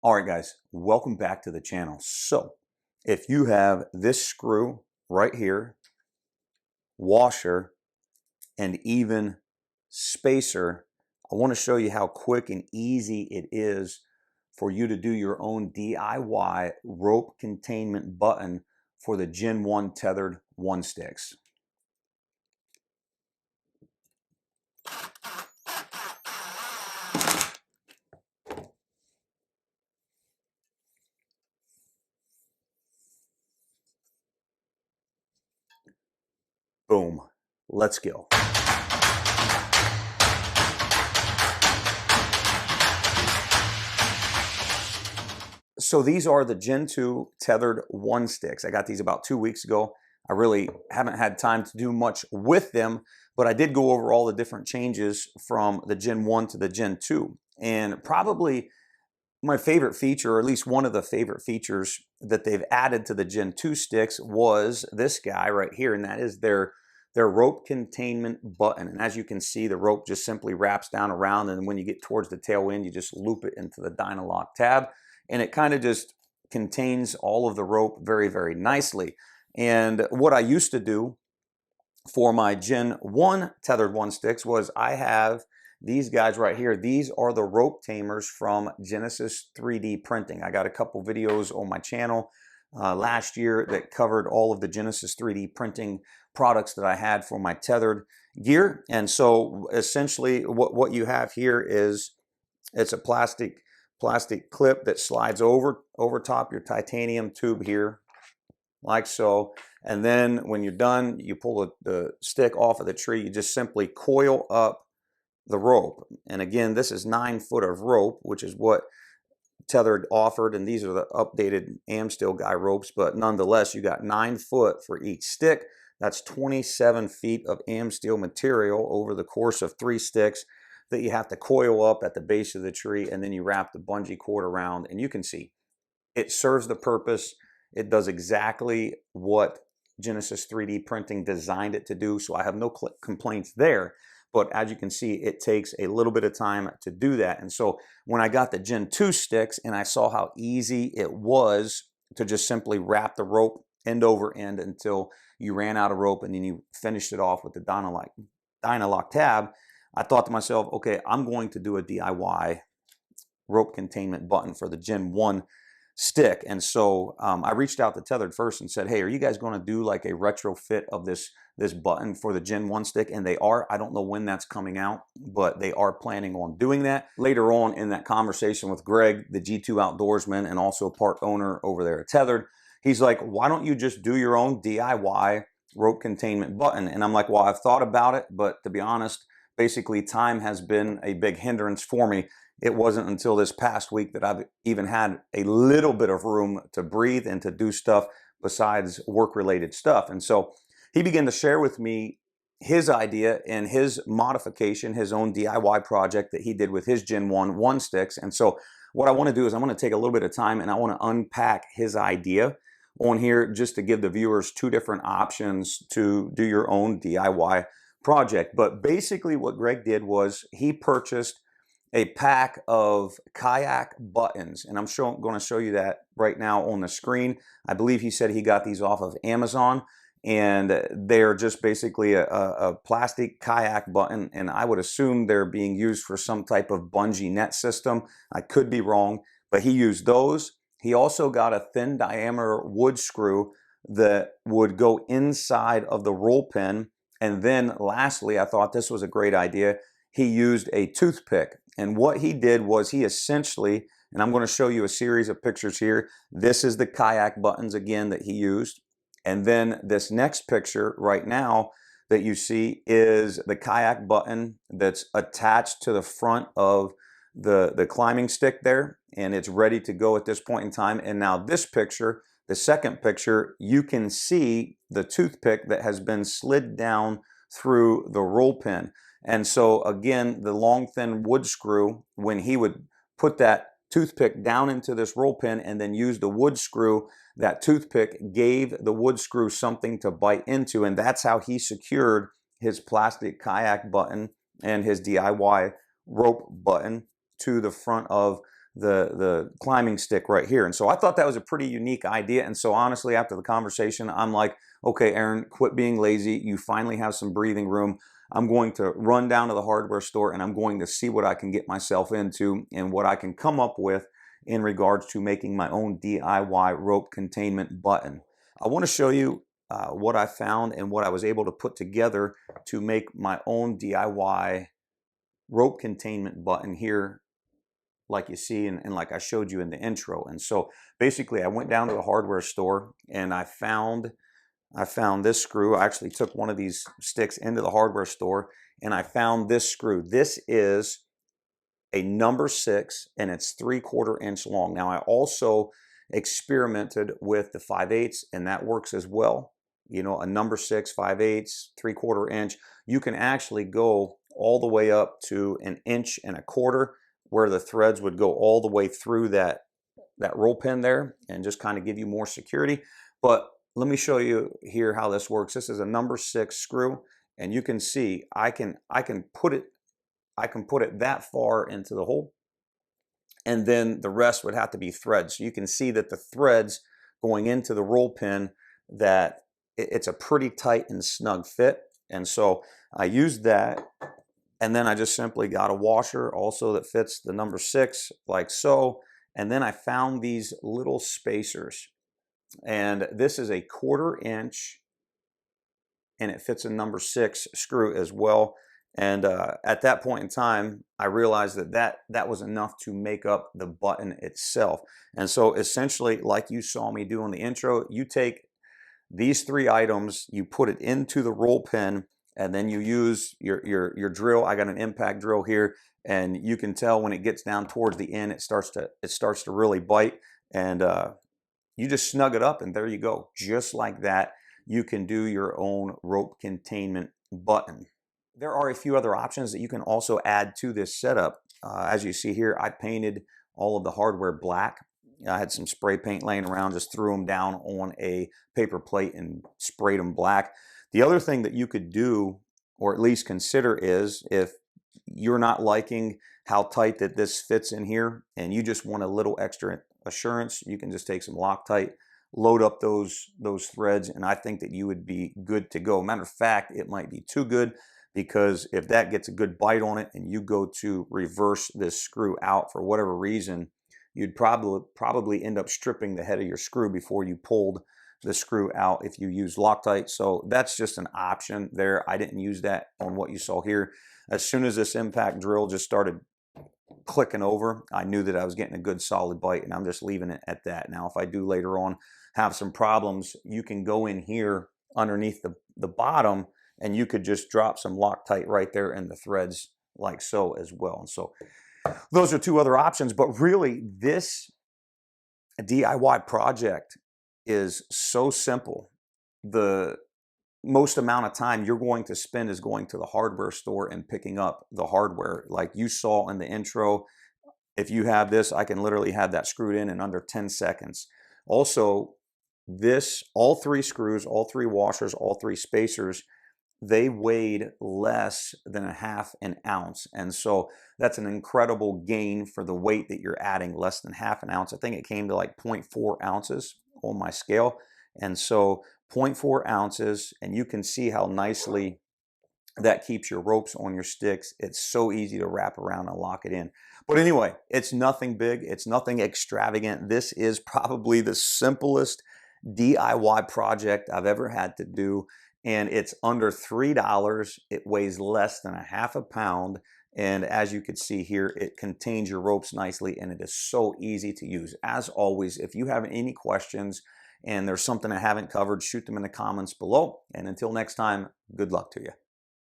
All right, guys, welcome back to the channel. So if you have this screw right here, washer, and even spacer, I want to show you how quick and easy it is for you to do your own DIY rope containment button for the Gen 1 tethered One Sticks. Boom, let's go. So these are the Gen 2 tethered One Sticks. I got these about 2 weeks ago. I really haven't had time to do much with them, but I did go over all the different changes from the Gen 1 to the Gen 2. And probably my favorite feature, or at least one of the favorite features that they've added to the Gen 2 sticks, was this guy right here, and that is their rope containment button. And as you can see, the rope just simply wraps down around, and when you get towards the tail end, you just loop it into the Dynalock tab, and it kind of just contains all of the rope very, very nicely. And what I used to do for my Gen 1 tethered One Sticks was I have these guys right here. These are the rope tamers from Genesis 3D Printing. I got a couple videos on my channel last year that covered all of the Genesis 3D Printing products that I had for my tethered gear. And so essentially what you have here is it's a plastic clip that slides over top your titanium tube here, like so. And then when you're done, you pull the stick off of the tree. You just simply coil up the rope. And again, this is 9 foot of rope, which is what Tethrd offered. And these are the updated Amsteel guy ropes. But nonetheless, you got 9 foot for each stick. That's 27 feet of Amsteel material over the course of 3 sticks that you have to coil up at the base of the tree. And then you wrap the bungee cord around. And you can see it serves the purpose. It does exactly what Genesis 3D Printing designed it to do, so I have no complaints there. But as you can see, it takes a little bit of time to do that. And so when I got the Gen 2 sticks and I saw how easy it was to just simply wrap the rope end over end until you ran out of rope and then you finished it off with the Dynalock tab, I thought to myself, okay, I'm going to do a DIY rope containment button for the Gen 1 stick. And so I reached out to Tethrd first and said, hey, are you guys going to do like a retrofit of this button for the Gen 1 stick? And they are. I don't know when that's coming out, but they are planning on doing that. Later on in that conversation with Greg, the G2 Outdoorsman and also part owner over there at Tethrd, he's like, why don't you just do your own DIY rope containment button? And I'm like, well, I've thought about it, but to be honest, basically time has been a big hindrance for me. It wasn't until this past week that I've even had a little bit of room to breathe and to do stuff besides work-related stuff. And so he began to share with me his idea and his modification, his own DIY project that he did with his Gen 1 One Sticks. And so what I want to do is I want to take a little bit of time and I want to unpack his idea on here just to give the viewers 2 different options to do your own DIY project. But basically what Greg did was he purchased a pack of kayak buttons, and I'm going to show you that right now on the screen. I believe he said he got these off of Amazon, and they're just basically a plastic kayak button, and I would assume they're being used for some type of bungee net system. I could be wrong, but he used those. He also got a thin diameter wood screw that would go inside of the roll pin, and then lastly, I thought this was a great idea, he used a toothpick. And what he did was he essentially, and I'm going to show you a series of pictures here. This is the kayak buttons again that he used. And then this next picture right now that you see is the kayak button that's attached to the front of the climbing stick there. And it's ready to go at this point in time. And now this picture, the second picture, you can see the toothpick that has been slid down through the roll pin. And so again, the long thin wood screw, when he would put that toothpick down into this roll pin and then use the wood screw, that toothpick gave the wood screw something to bite into, and that's how he secured his plastic kayak button and his DIY rope button to the front of the climbing stick right here. And so I thought that was a pretty unique idea. And so honestly, after the conversation, I'm like, okay, Aaron, quit being lazy. You finally have some breathing room. I'm going to run down to the hardware store and I'm going to see what I can get myself into and what I can come up with in regards to making my own DIY rope containment button. I want to show you what I found and what I was able to put together to make my own DIY rope containment button here, like you see and like I showed you in the intro. And so basically I went down to the hardware store and I found this screw. I actually took one of these sticks into the hardware store and I found this screw. This is a number 6 and it's 3/4 inch long. Now I also experimented with the 5/8 and that works as well. You know, a number 6, 5/8, 3/4 inch. You can actually go all the way up to 1 1/4 inch where the threads would go all the way through that roll pin there and just kind of give you more security. But let me show you here how this works. This is a number 6 screw and you can see I can put it that far into the hole and then the rest would have to be threads. So you can see that the threads going into the roll pin, that it's a pretty tight and snug fit. And so I used that and then I just simply got a washer also that fits the number 6 like so. And then I found these little spacers and this is a 1/4 inch and it fits a number 6 screw as well. And at that point in time, I realized that was enough to make up the button itself. And so essentially, like you saw me do in the intro, you take these 3 items, you put it into the roll pin, and then you use your drill. I got an impact drill here, and you can tell when it gets down towards the end, it starts to really bite, and you just snug it up, and there you go. Just like that, you can do your own rope containment button. There are a few other options that you can also add to this setup. As you see here, I painted all of the hardware black. I had some spray paint laying around, just threw them down on a paper plate and sprayed them black. The other thing that you could do, or at least consider, is if you're not liking how tight that this fits in here and you just want a little extra assurance, you can just take some Loctite, load up those threads, and I think that you would be good to go. Matter of fact, it might be too good, because if that gets a good bite on it and you go to reverse this screw out for whatever reason, you'd probably end up stripping the head of your screw before you pulled the screw out if you use Loctite. So that's just an option there. I didn't use that on what you saw here. As soon as this impact drill just started clicking over, I knew that I was getting a good solid bite, and I'm just leaving it at that. Now, if I do later on have some problems, you can go in here underneath the bottom and you could just drop some Loctite right there in the threads like so as well. And so those are 2 other options, but really this DIY project is so simple. The most amount of time you're going to spend is going to the hardware store and picking up the hardware. Like you saw in the intro, if you have this, I can literally have that screwed in under 10 seconds. Also, all 3 screws, all 3 washers, all 3 spacers, they weighed less than a 1/2 ounce. And so that's an incredible gain for the weight that you're adding, less than 1/2 ounce. I think it came to like 0.4 ounces on my scale. And so 0.4 ounces, and you can see how nicely that keeps your ropes on your sticks. It's so easy to wrap around and lock it in. But anyway, it's nothing big. It's nothing extravagant. This is probably the simplest DIY project I've ever had to do. And it's under $3. It weighs less than a 1/2 pound. And as you can see here, it contains your ropes nicely and it is so easy to use. As always, if you have any questions and there's something I haven't covered, shoot them in the comments below. And until next time, good luck to you.